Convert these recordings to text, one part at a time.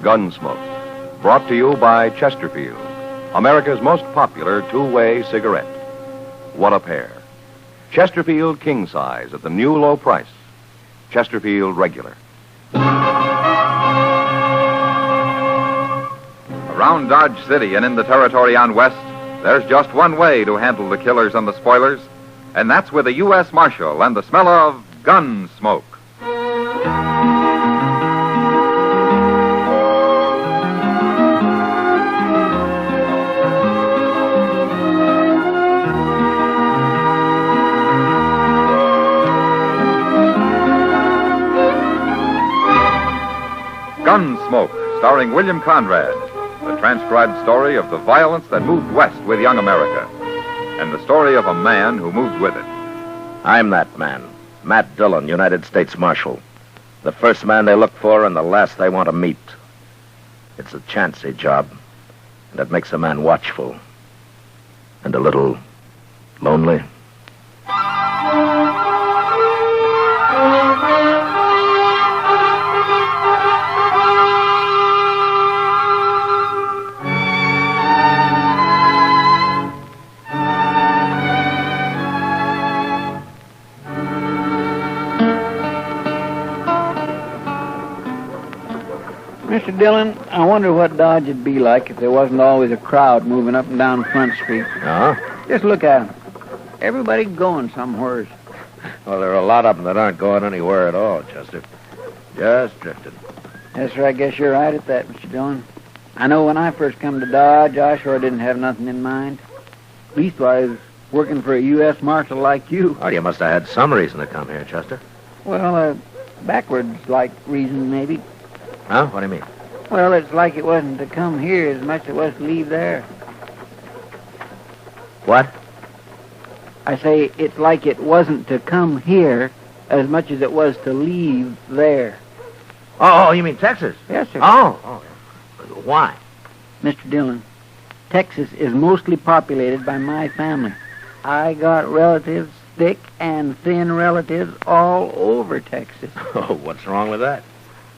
Gunsmoke. Brought to you by Chesterfield, America's most popular two-way cigarette. What a pair. Chesterfield King Size at the new low price. Chesterfield Regular. Around Dodge City and in the territory on West, there's just one way to handle the killers and the spoilers, and that's with a U.S. Marshal and the smell of Gunsmoke. Gunsmoke, starring William Conrad, the transcribed story of the violence that moved west with young America, and the story of a man who moved with it. I'm that man, Matt Dillon, United States Marshal. The first man they look for and the last they want to meet. It's a chancy job, and it makes a man watchful and a little lonely. Mr. Dillon, I wonder what Dodge would be like if there wasn't always a crowd moving up and down Front Street. Just look at them. Everybody going somewheres. Well, there are a lot of them that aren't going anywhere at all, Chester. Just drifting. Yes, sir, I guess you're right at that, Mr. Dillon. I know when I first come to Dodge, I sure didn't have nothing in mind. Leastwise, working for a U.S. Marshal like you. Oh, you must have had some reason to come here, Chester. Well, backwards-like reason, maybe. Huh? What do you mean? Well, it's like it wasn't to come here as much as it was to leave there. What? I say it's like it wasn't to come here as much as it was to leave there. Oh, you mean Texas? Yes, sir. Oh. Why? Mr. Dillon, Texas is mostly populated by my family. I got relatives, thick and thin relatives, all over Texas. Oh, what's wrong with that?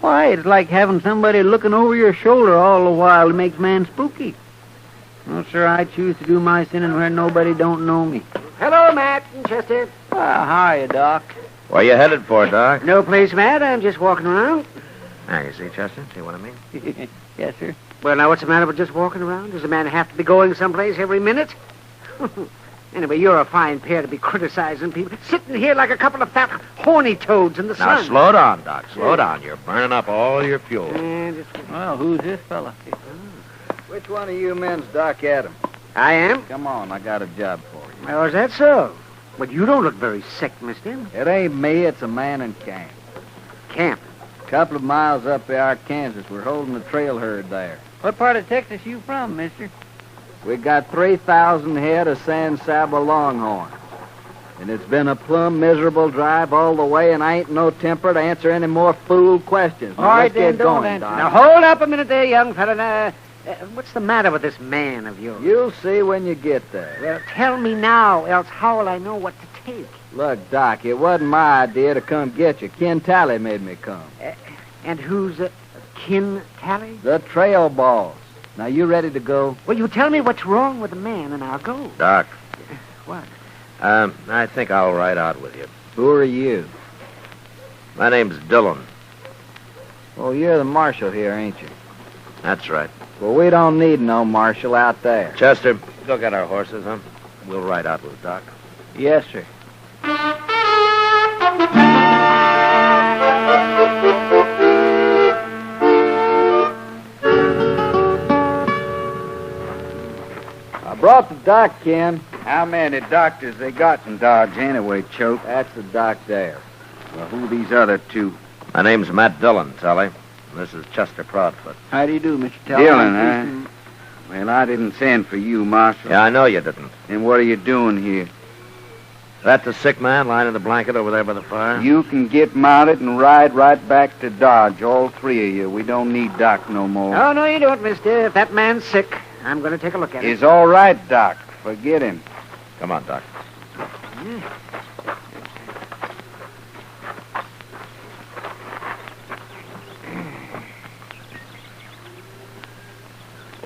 Why, it's like having somebody looking over your shoulder all the while. It makes man spooky. Well, sir, I choose to do my sinning where nobody don't know me. Hello, Matt and Chester. How are you, Doc? Where you headed for, Doc? No place, Matt. I'm just walking around. Now, you see, Chester? See what I mean? Yes, sir. Well, now, what's the matter with just walking around? Does a man have to be going someplace every minute? Anyway, you're a fine pair to be criticizing people. Sitting here like a couple of fat, horny toads in the sun. Now, slow down, Doc. Slow down. You're burning up all your fuel. Well, who's this fella? Which one of you men's Doc Adams? I am? Come on, I got a job for you. Well, is that so? But you don't look very sick, mister. It ain't me, it's a man in camp. Camp? A couple of miles up the Arkansas. We're holding a trail herd there. What part of Texas you from, mister? We got 3,000 head of San Saba Longhorn. And it's been a plumb miserable drive all the way, and I ain't no temper to answer any more fool questions. All right, let's then, get don't going, answer. Doc. Now, hold up a minute there, young fella. Now, what's the matter with this man of yours? You'll see when you get there. Well, tell me now, else how will I know what to take? Look, Doc, it wasn't my idea to come get you. Ken Talley made me come. And who's Kin Tally? The trail boss. Now, you ready to go? Well, you tell me what's wrong with the man, and I'll go. Doc. What? I think I'll ride out with you. Who are you? My name's Dillon. Well, you're the marshal here, ain't you? That's right. Well, we don't need no marshal out there. Chester, go get our horses, huh? We'll ride out with Doc. Yes, sir. I brought the doc, Ken. How many doctors they got in Dodge anyway, Choke? That's the doc there. Well, who these other two? My name's Matt Dillon, Sally. This is Chester Proudfoot. How do you do, Mr. Talley? Dillon, huh? Well, I didn't send for you, Marshal. Yeah, I know you didn't. Then what are you doing here? That's the sick man lying in the blanket over there by the fire? You can get mounted and ride right back to Dodge, all three of you. We don't need Doc no more. Oh, no, you don't, mister. If that man's sick, I'm going to take a look at him. It's all right, Doc. Forget him. Come on, Doc.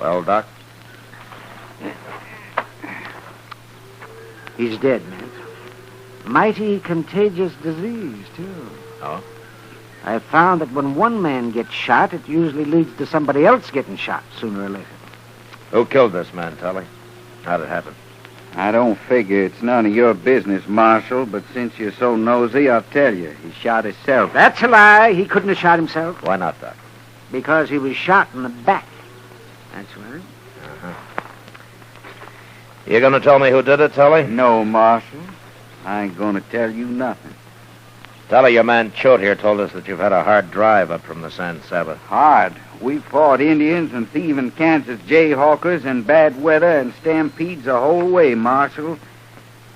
Well, Doc? He's dead, man. Mighty contagious disease, too. Oh? I've found that when one man gets shot, it usually leads to somebody else getting shot sooner or later. Who killed this man, Tully? How'd it happen? I don't figure it's none of your business, Marshal, but since you're so nosy, I'll tell you. He shot himself. That's a lie. He couldn't have shot himself. Why not, Doc? Because he was shot in the back. That's right. You gonna tell me who did it, Tully? No, Marshal. I ain't gonna tell you nothing. Tully, your man Choate here told us that you've had a hard drive up from the San Saba. Hard. We fought Indians and thieving Kansas jayhawkers and bad weather and stampedes the whole way, Marshal.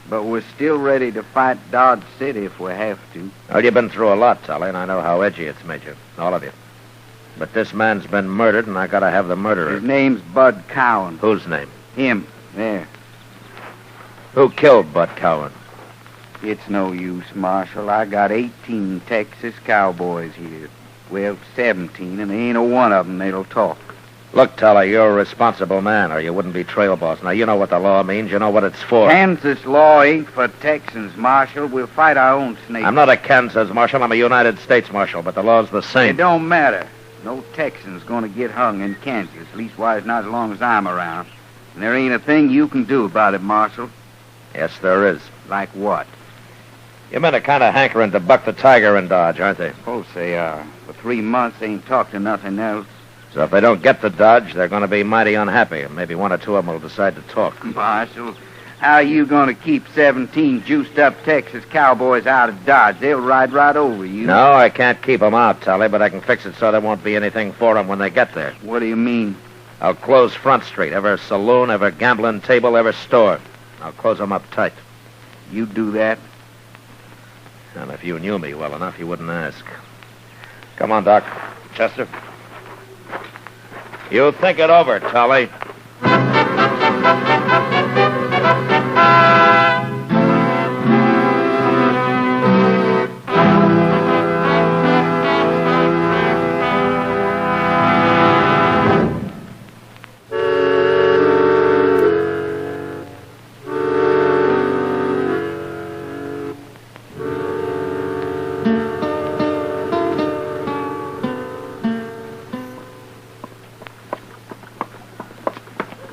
But we're still ready to fight Dodge City if we have to. Well, you've been through a lot, Tully, and I know how edgy it's made you. All of you. But this man's been murdered, and I gotta have the murderer. His name's Bud Cowan. Whose name? Him. There. Who killed Bud Cowan? It's no use, Marshal. I got 18 Texas Cowboys here. Well, 17, and there ain't a one of them that'll talk. Look, Tully, you're a responsible man, or you wouldn't be trail boss. Now, you know what the law means. You know what it's for. Kansas law ain't for Texans, Marshal. We'll fight our own snakes. I'm not a Kansas marshal. I'm a United States marshal, but the law's the same. It don't matter. No Texan's gonna get hung in Kansas, leastwise not as long as I'm around. And there ain't a thing you can do about it, Marshal. Yes, there is. Like what? Your men are kind of hankering to buck the tiger in Dodge, aren't they? Of course they are. For 3 months, they ain't talked to nothing else. So if they don't get the Dodge, they're going to be mighty unhappy. And maybe one or two of them will decide to talk. Marshal, how are you gonna keep 17 juiced-up Texas Cowboys out of Dodge? They'll ride right over you. No, I can't keep them out, Tully, but I can fix it so there won't be anything for them when they get there. What do you mean? I'll close Front Street, every saloon, every gambling table, every store. I'll close them up tight. You do that? And if you knew me well enough, you wouldn't ask. Come on, Doc. Chester. You think it over, Tully.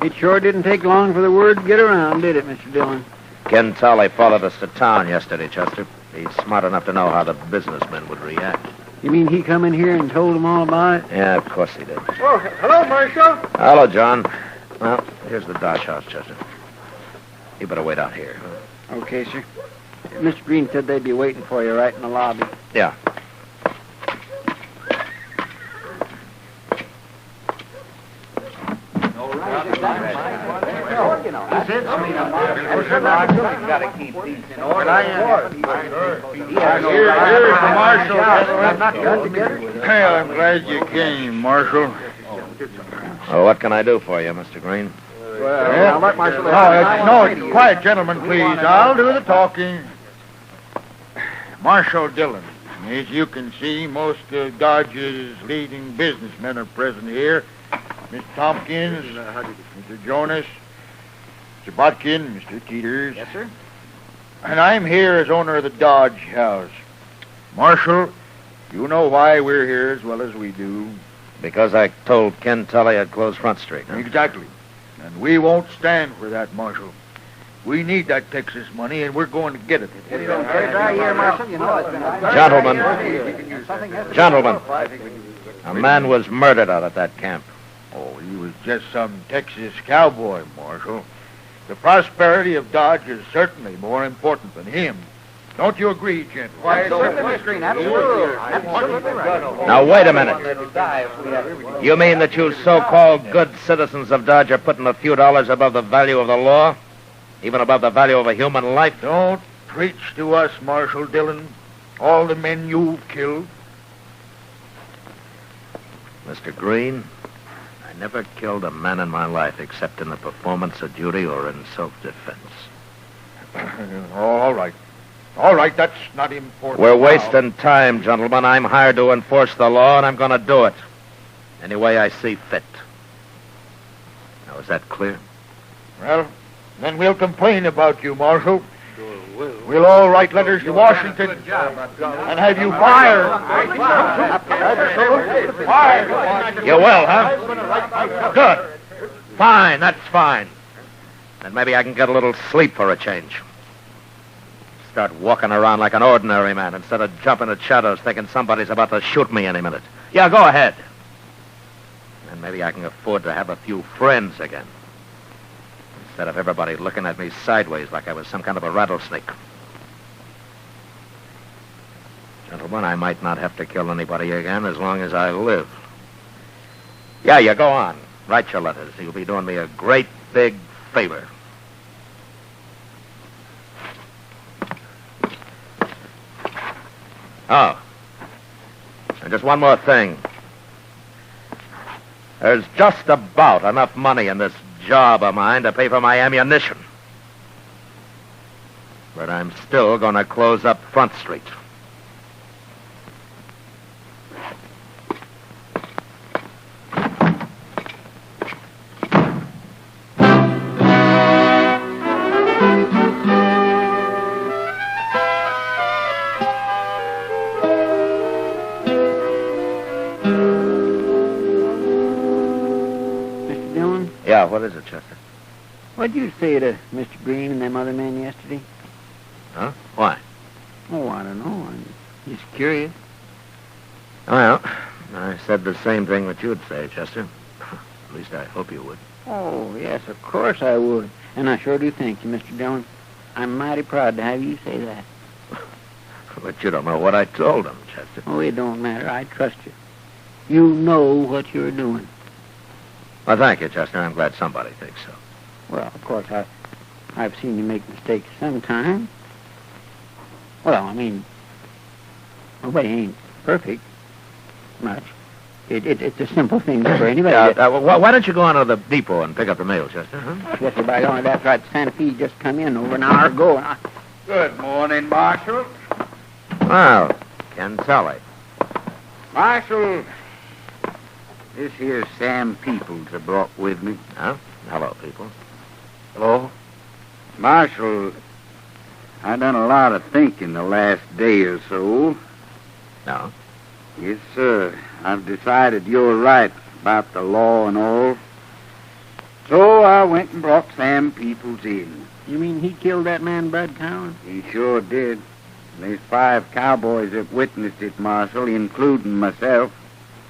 It sure didn't take long for the word to get around, did it, Mr. Dillon? Ken Tully followed us to town yesterday, Chester. He's smart enough to know how the businessmen would react. You mean he come in here and told them all about it? Yeah, of course he did. Oh, hello, Marshal. Hello, John. Well, here's the Dodge house, Chester. You better wait out here. Okay, sir. Mr. Green said they'd be waiting for you right in the lobby. Yeah. Gotta keep these in order. Here's the marshal. Well, I'm glad you came, Marshal. Oh, what can I do for you, Mr. Green? No, quiet, gentlemen, please. I'll do the talking. Marshal Dillon. As you can see, most of Dodge's leading businessmen are present here. Mr. Tompkins, Mr. Jonas, Mr. Botkin, Mr. Teeters. Yes, sir. And I'm here as owner of the Dodge House. Marshal, you know why we're here as well as we do. Because I told Ken Tully I'd close Front Street. Huh? Exactly. And we won't stand for that, Marshal. We need that Texas money, and we're going to get it. Gentlemen, a man was murdered out at that camp. Oh, he was just some Texas cowboy, Marshal. The prosperity of Dodge is certainly more important than him. Don't you agree, gentlemen? Now, wait a minute. You mean that you so-called good citizens of Dodge are putting a few dollars above the value of the law? Even above the value of a human life? Don't preach to us, Marshal Dillon. All the men you've killed. Mr. Green, I never killed a man in my life except in the performance of duty or in self-defense. All right. All right, that's not important. We're wasting time, gentlemen. I'm hired to enforce the law, and I'm going to do it any way I see fit. Was that clear? Well, then we'll complain about you, Marshal. We'll all write letters to Washington and have you fired. Absolutely fired. You will, huh? Good. Fine, that's fine. Then maybe I can get a little sleep for a change. Start walking around like an ordinary man instead of jumping at shadows thinking somebody's about to shoot me any minute. Yeah, go ahead. And maybe I can afford to have a few friends again. Instead of everybody looking at me sideways like I was some kind of a rattlesnake. Gentlemen, I might not have to kill anybody again as long as I live. Yeah, you go on. Write your letters. You'll be doing me a great big favor. Oh. And just one more thing. There's just about enough money in this job of mine to pay for my ammunition. But I'm still going to close up Front Street. Yeah, what is it, Chester? What'd you say to Mr. Green and them other men yesterday? Huh? Why? Oh, I don't know. I'm just curious. Well, I said the same thing that you'd say, Chester. At least I hope you would. Oh, yes, of course I would. And I sure do thank you, Mr. Dillon. I'm mighty proud to have you say that. But you don't know what I told them, Chester. Oh, it don't matter. I trust you. You know what you're doing. Well, thank you, Chester. I'm glad somebody thinks so. Well, of course, I've seen you make mistakes sometimes. Well, I mean, nobody ain't perfect much. It's a simple thing for anybody. Why don't you go on to the depot and pick up the mail, Chester? Huh? Yes, sir, by the way, that's right. The Santa Fe just come in over an hour ago. And Good morning, Marshal. Well, Ken Tully. Marshal, this here's Sam Peoples I brought with me. Huh? Hello, people. Hello? Marshal, I done a lot of thinking the last day or so. No? Yes, sir. I've decided you're right about the law and all. So I went and brought Sam Peoples in. You mean he killed that man, Bud Cowan? He sure did. There's 5 cowboys that witnessed it, Marshal, including myself.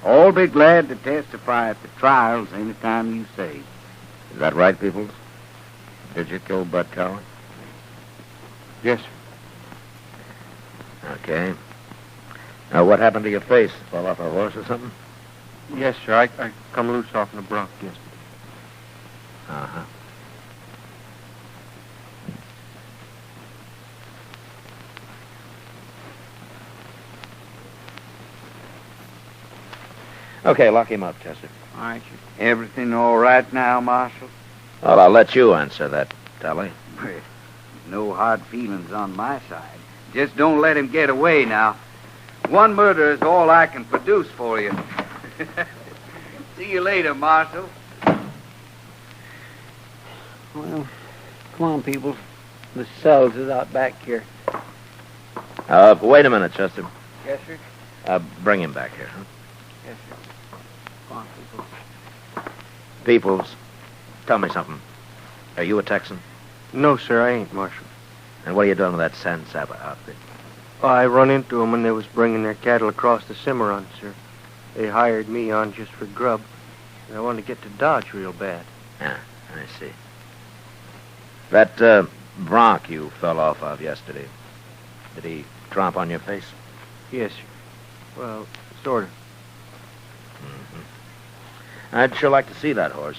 All be glad to testify at the trials any time you say. Is that right, Peoples? Did you kill Bud Cowan? Yes, sir. Okay. Now, what happened to your face? Fell off a horse or something? Yes, sir. I come loose off in the bronc yesterday. Uh-huh. Okay, lock him up, Chester. All right, sir. Everything all right now, Marshal? Well, I'll let you answer that, Tully. No hard feelings on my side. Just don't let him get away now. One murder is all I can produce for you. See you later, Marshal. Well, come on, people. The cells is out back here. Wait a minute, Chester. Yes, sir. Bring him back here, huh? Yes, sir. Come on, people. Peoples, tell me something. Are you a Texan? No, sir, I ain't, Marshal. And what are you doing with that San Saba outfit? Oh, I run into them when they was bringing their cattle across the Cimarron, sir. They hired me on just for grub. And I wanted to get to Dodge real bad. Ah, I see. That, bronc you fell off of yesterday, did he tromp on your face? Yes, sir. Well, sort of. Mm-hmm. I'd sure like to see that horse.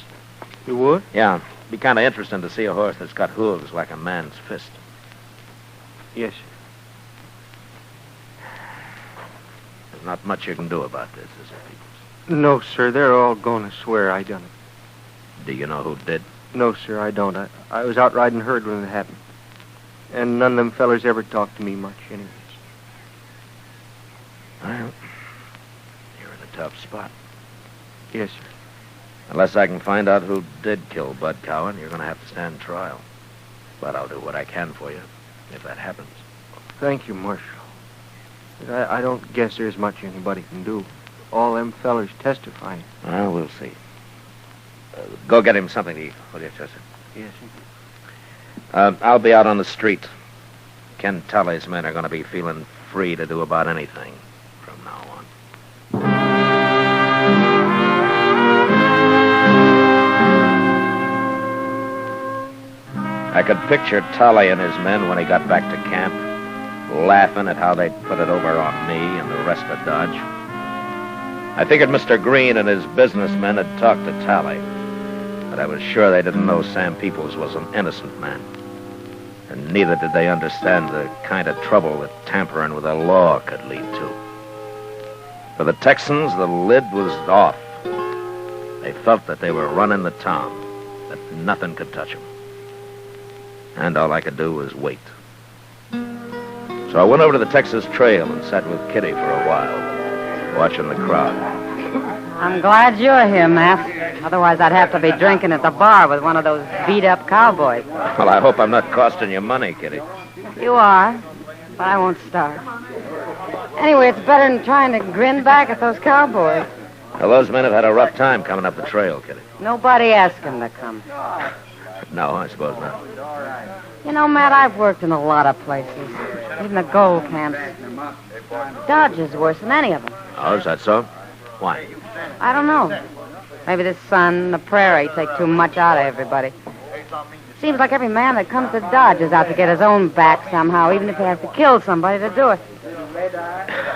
You would? Yeah, be kind of interesting to see a horse that's got hooves like a man's fist. Yes, sir. There's not much you can do about this, is there, Peoples? No, sir, they're all going to swear I done it. Do you know who did? No, sir, I don't. I was out riding herd when it happened. And none of them fellers ever talked to me much, anyways. Well, you're in a tough spot. Yes, sir. Unless I can find out who did kill Bud Cowan, you're going to have to stand trial. But I'll do what I can for you, if that happens. Thank you, Marshal. I don't guess there's much anybody can do. All them fellers testifying. Well, we'll see. Go get him something to eat, will you, Chester? Yes, I'll be out on the street. Ken Tully's men are going to be feeling free to do about anything from now on. I could picture Tully and his men when he got back to camp, laughing at how they'd put it over on me and the rest of Dodge. I figured Mr. Green and his businessmen had talked to Tully, but I was sure they didn't know Sam Peoples was an innocent man. And neither did they understand the kind of trouble that tampering with the law could lead to. For the Texans, the lid was off. They felt that they were running the town, that nothing could touch them. And all I could do was wait. So I went over to the Texas Trail and sat with Kitty for a while, watching the crowd. I'm glad you're here, Matt. Otherwise, I'd have to be drinking at the bar with one of those beat-up cowboys. Well, I hope I'm not costing you money, Kitty. You are, but I won't start. Anyway, it's better than trying to grin back at those cowboys. Well, those men have had a rough time coming up the trail, Kitty. Nobody asked them to come. No, I suppose not. You know, Matt, I've worked in a lot of places, even the gold camps. Dodge is worse than any of them. Oh, is that so? Why? I don't know. Maybe the sun and the prairie take too much out of everybody. Seems like every man that comes to Dodge is out to get his own back somehow, even if he has to kill somebody to do it.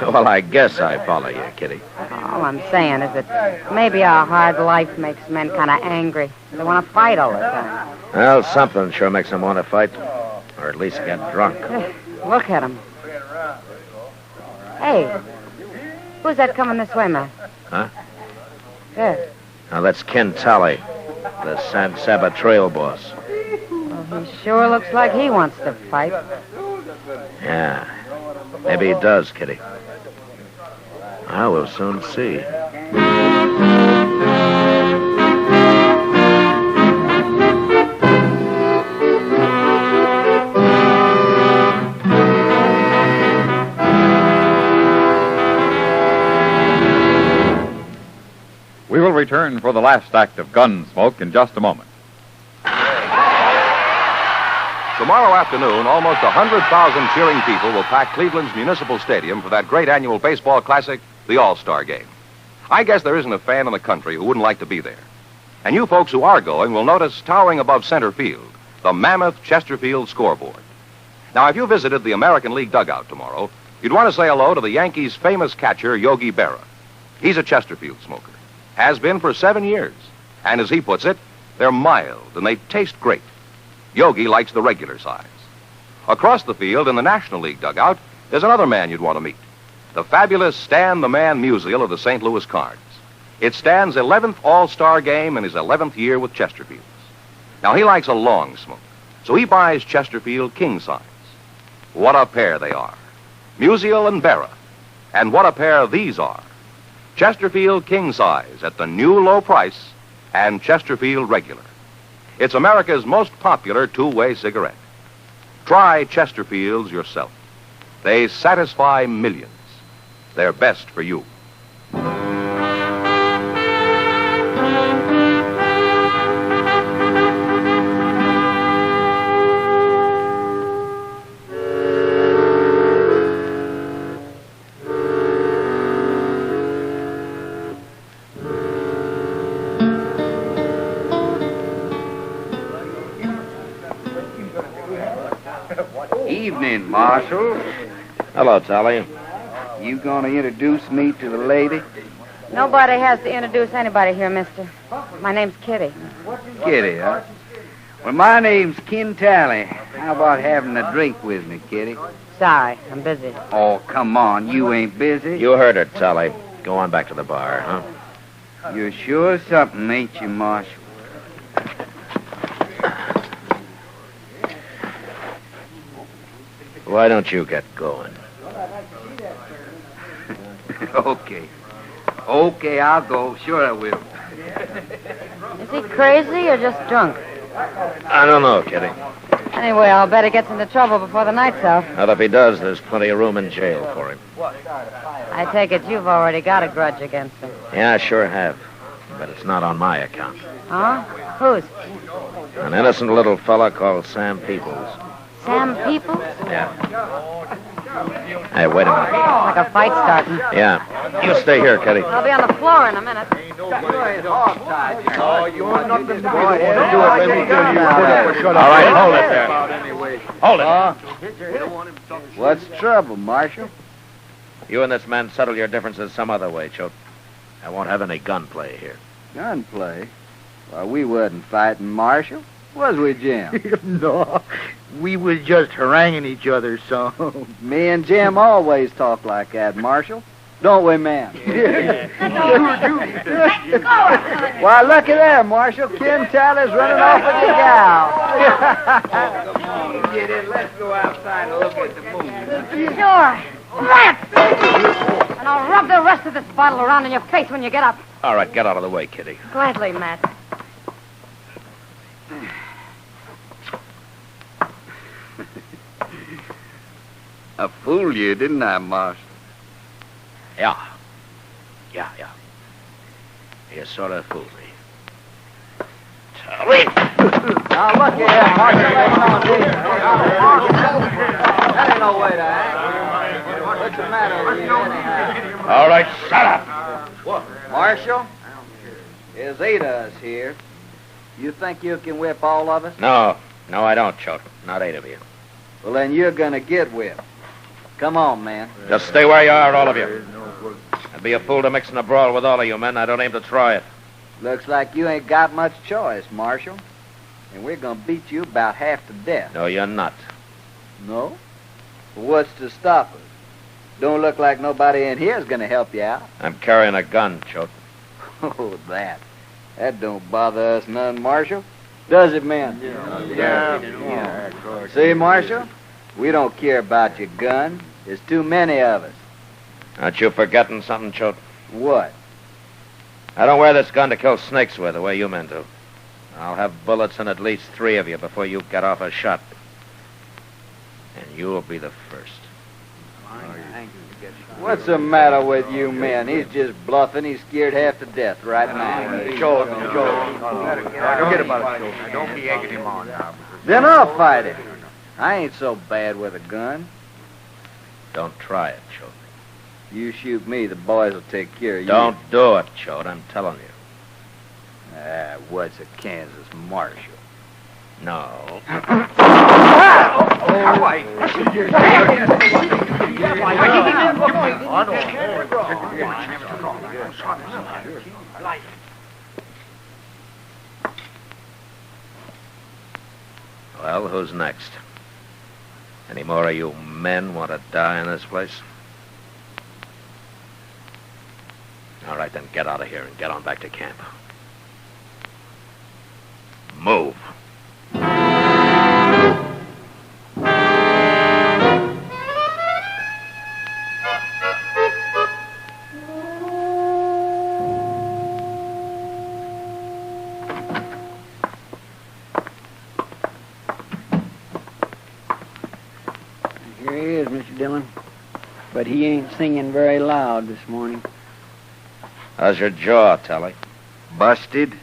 Well, I guess I follow you, Kitty. All I'm saying is that maybe our hard life makes men kind of angry. They want to fight all the time. Well, something sure makes them want to fight, or at least get drunk. Look at them. Hey, who's that coming this way, Matt? Huh? There. Now, that's Ken Tully, the San Saba trail boss. Well, he sure looks like he wants to fight. Yeah, maybe he does, Kitty. I will soon see. We will return for the last act of Gunsmoke in just a moment. Tomorrow afternoon, almost 100,000 cheering people will pack Cleveland's Municipal Stadium for that great annual baseball classic, the All-Star Game. I guess there isn't a fan in the country who wouldn't like to be there. And you folks who are going will notice towering above center field, the mammoth Chesterfield scoreboard. Now, if you visited the American League dugout tomorrow, you'd want to say hello to the Yankees' famous catcher, Yogi Berra. He's a Chesterfield smoker. Has been for 7 years. And as he puts it, they're mild and they taste great. Yogi likes the regular size. Across the field in the National League dugout, there's another man you'd want to meet. The fabulous Stan the Man Musial of the St. Louis Cards. It's Stan's 11th All-Star game in his 11th year with Chesterfields. Now, he likes a long smoke, so he buys Chesterfield king size. What a pair they are. Musial and Berra. And what a pair these are. Chesterfield king size at the new low price and Chesterfield regular. It's America's most popular two-way cigarette. Try Chesterfields yourself. They satisfy millions. They're best for you. Evening, Marshal. Hello, Tully. You gonna introduce me to the lady? Nobody has to introduce anybody here, mister. My name's Kitty. Kitty, huh? Well, my name's Ken Tally. How about having a drink with me, Kitty? Sorry, I'm busy. Oh, come on. You ain't busy. You heard her, Tully. Go on back to the bar, huh? You're sure something, ain't you, Marshal? Why don't you get going? Okay. Okay, I'll go. Sure I will. Is he crazy or just drunk? I don't know, Kitty. Anyway, I'll bet he gets into trouble before the night's out. Well, if he does, there's plenty of room in jail for him. I take it you've already got a grudge against him. Yeah, I sure have. But it's not on my account. Huh? Whose? An innocent little fella called Sam Peoples. Sam Peoples? Yeah. Hey, wait a minute. Like a fight starting. Yeah. You stay here, Kitty. I'll be on the floor in a minute. All right, hold it there. Hold it. What's the trouble, Marshal? You and this man settle your differences some other way, Choate. I won't have any gunplay here. Gunplay? Well, we wasn't fighting, Marshal. Was we, Jim? No, we was just haranguing each other, so. Me and Jim always talk like that, Marshal. Don't we, man? Why, look at there, Marshal. Kim Tyler's running off with the gal. Get in, let's go outside and look at the moon. Sure. Rats! And I'll rub the rest of this bottle around in your face when you get up. All right, get out of the way, Kitty. Gladly, Matt. I fooled you, didn't I, Marshal? Yeah. You sort of fooled me. Charlie! Now, look here, Marshal. That ain't no way to act. What's the matter with you, anyhow? All right, shut up. Marshal, there's 8 of us here. You think you can whip all of us? No, I don't, Choate. Not 8 of you. Well, then you're gonna get whipped. Come on, man. Just stay where you are, all of you. I'd be a fool to mix in a brawl with all of you men. I don't aim to try it. Looks like you ain't got much choice, Marshal. And we're gonna beat you about half to death. No, you're not. No? Well, what's to stop us? Don't look like nobody in here's gonna help you out. I'm carrying a gun, Choate. Oh, that don't bother us none, Marshal. Does it, man? Yeah, of course. See, Marshal? We don't care about your gun. There's too many of us. Aren't you forgetting something, Choate? What? I don't wear this gun to kill snakes with the way you men do. I'll have bullets in at least 3 of you before you get off a shot. And you'll be the first. What's the matter with you men? He's just bluffing. He's scared half to death right now. Joe. Forget about it, Joe. Don't be egging him on now. Then I'll fight him. I ain't so bad with a gun. Don't try it, Choate. You shoot me, the boys will take care of you. Don't do it, Choate. I'm telling you. What's a Kansas Marshal? No. Well, who's next? Any more of you men want to die in this place? All right, then get out of here and get on back to camp. Move. Here he is, Mr. Dillon. But he ain't singing very loud this morning. How's your jaw, Telly? Busted?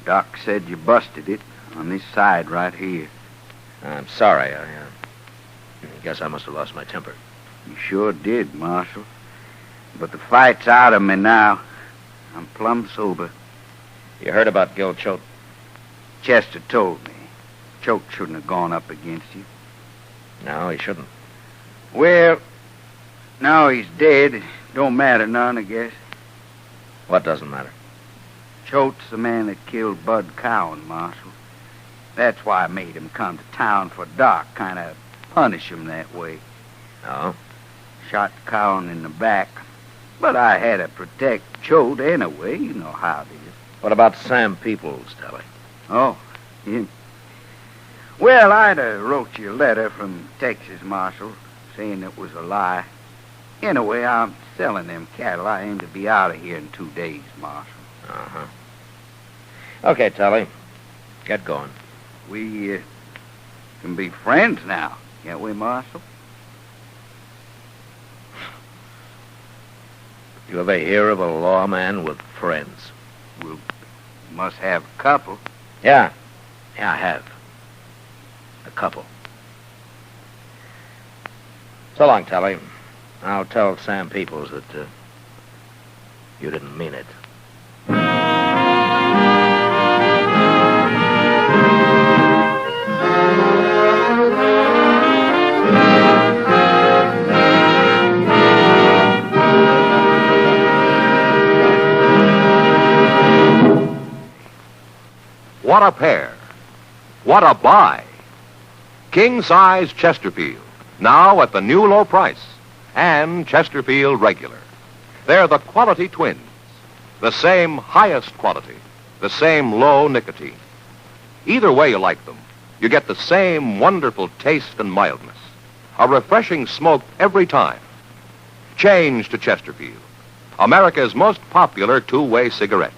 Doc said you busted it on this side right here. I'm sorry. I guess I must have lost my temper. You sure did, Marshal. But the fight's out of me now. I'm plumb sober. You heard about Gil Choate? Chester told me. Choate shouldn't have gone up against you. No, he shouldn't. Well, now he's dead. It don't matter none, I guess. What doesn't matter? Choate's the man that killed Bud Cowan, Marshal. That's why I made him come to town for Doc, kind of punish him that way. No? Shot Cowan in the back. But I had to protect Choate anyway. You know how it is. What about Sam Peoples, Telly? Oh, him. Well, I'd wrote you a letter from Texas, Marshal, saying it was a lie. Anyway, I'm selling them cattle. I aim to be out of here in 2 days, Marshal. Uh-huh. Okay, Tully. Get going. We can be friends now, can't we, Marshal? You ever hear of a lawman with friends? We must have a couple. Yeah. Yeah, I have. A couple. So long, Tully. I'll tell Sam Peoples that you didn't mean it. What a pair. What a buy. King-size Chesterfield, now at the new low price, and Chesterfield Regular. They're the quality twins, the same highest quality, the same low nicotine. Either way you like them, you get the same wonderful taste and mildness, a refreshing smoke every time. Change to Chesterfield, America's most popular two-way cigarette.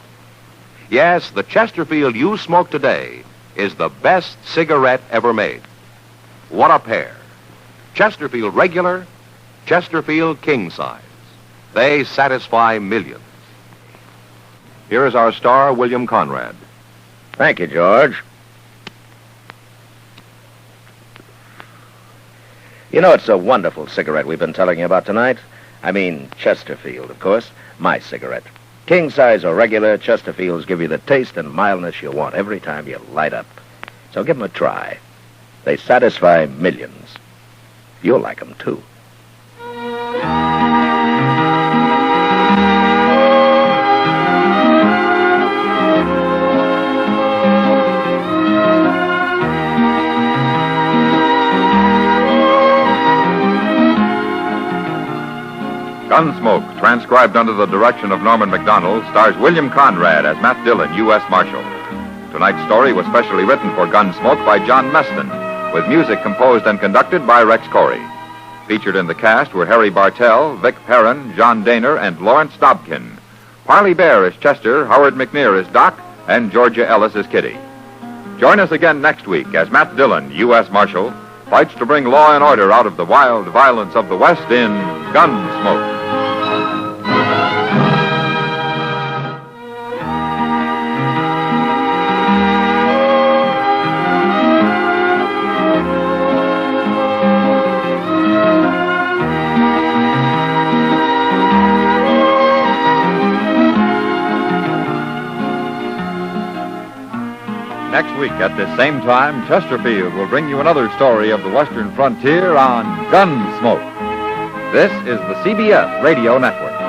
Yes, the Chesterfield you smoke today is the best cigarette ever made. What a pair. Chesterfield Regular, Chesterfield King Size. They satisfy millions. Here is our star, William Conrad. Thank you, George. You know, it's a wonderful cigarette we've been telling you about tonight. I mean, Chesterfield, of course. My cigarette. King size or regular, Chesterfields give you the taste and mildness you want every time you light up. So give them a try. They satisfy millions. You'll like them, too. Gunsmoke, transcribed under the direction of Norman MacDonald, stars William Conrad as Matt Dillon, U.S. Marshal. Tonight's story was specially written for Gunsmoke by John Meston, with music composed and conducted by Rex Corey. Featured in the cast were Harry Bartell, Vic Perrin, John Daner, and Lawrence Dobkin. Parley Bear is Chester, Howard McNear is Doc, and Georgia Ellis is Kitty. Join us again next week as Matt Dillon, U.S. Marshal, fights to bring law and order out of the wild violence of the West in Gunsmoke. Next week at this same time, Chesterfield will bring you another story of the Western frontier on Gunsmoke. This is the CBS Radio Network.